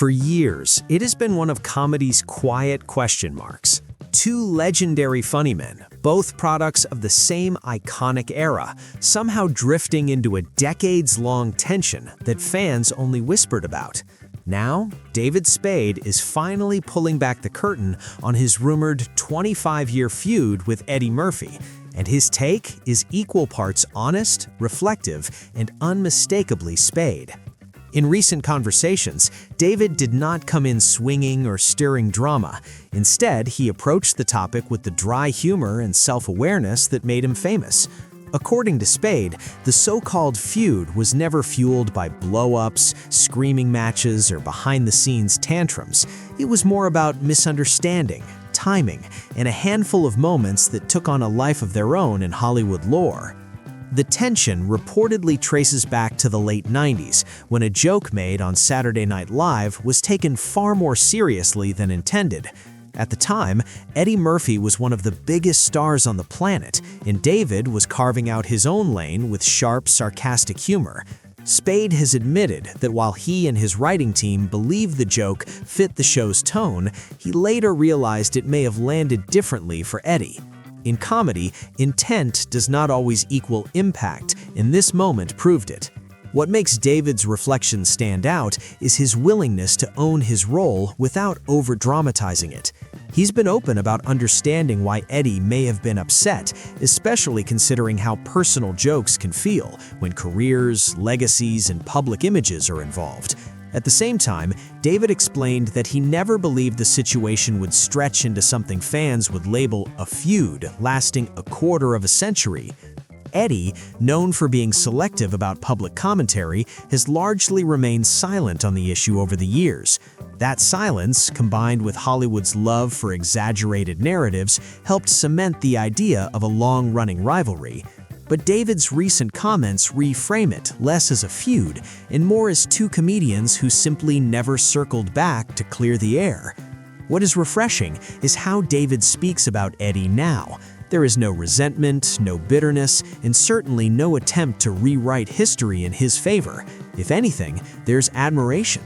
For years, it has been one of comedy's quiet question marks. Two legendary funny men, both products of the same iconic era, somehow drifting into a decades-long tension that fans only whispered about. Now, David Spade is finally pulling back the curtain on his rumored 25-year feud with Eddie Murphy, and his take is equal parts honest, reflective, and unmistakably Spade. In recent conversations, David did not come in swinging or stirring drama. Instead, he approached the topic with the dry humor and self-awareness that made him famous. According to Spade, the so-called feud was never fueled by blow-ups, screaming matches, or behind-the-scenes tantrums. It was more about misunderstanding, timing, and a handful of moments that took on a life of their own in Hollywood lore. The tension reportedly traces back to the late 90s, when a joke made on Saturday Night Live was taken far more seriously than intended. At the time, Eddie Murphy was one of the biggest stars on the planet, and David was carving out his own lane with sharp, sarcastic humor. Spade has admitted that while he and his writing team believed the joke fit the show's tone, he later realized it may have landed differently for Eddie. In comedy, intent does not always equal impact, and this moment proved it. What makes David's reflections stand out is his willingness to own his role without over-dramatizing it. He's been open about understanding why Eddie may have been upset, especially considering how personal jokes can feel when careers, legacies, and public images are involved. At the same time, David explained that he never believed the situation would stretch into something fans would label a feud lasting a quarter of a century. Eddie, known for being selective about public commentary, has largely remained silent on the issue over the years. That silence, combined with Hollywood's love for exaggerated narratives, helped cement the idea of a long-running rivalry. But David's recent comments reframe it less as a feud and more as two comedians who simply never circled back to clear the air. What is refreshing is how David speaks about Eddie now. There is no resentment, no bitterness, and certainly no attempt to rewrite history in his favor. If anything, there's admiration.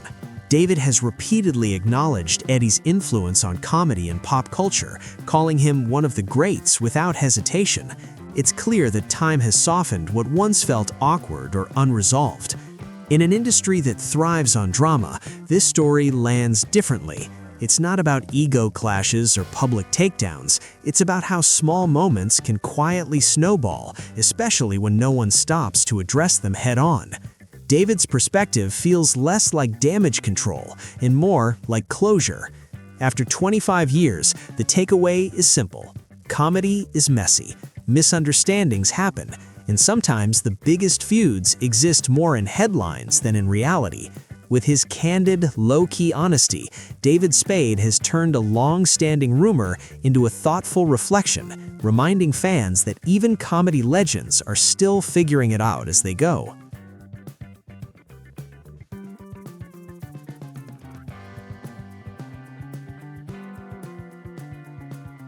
David has repeatedly acknowledged Eddie's influence on comedy and pop culture, calling him one of the greats without hesitation. It's clear that time has softened what once felt awkward or unresolved. In an industry that thrives on drama, this story lands differently. It's not about ego clashes or public takedowns. It's about how small moments can quietly snowball, especially when no one stops to address them head-on. David's perspective feels less like damage control and more like closure. After 25 years, the takeaway is simple. Comedy is messy. Misunderstandings happen, and sometimes the biggest feuds exist more in headlines than in reality. With his candid, low-key honesty, David Spade has turned a long-standing rumor into a thoughtful reflection, reminding fans that even comedy legends are still figuring it out as they go.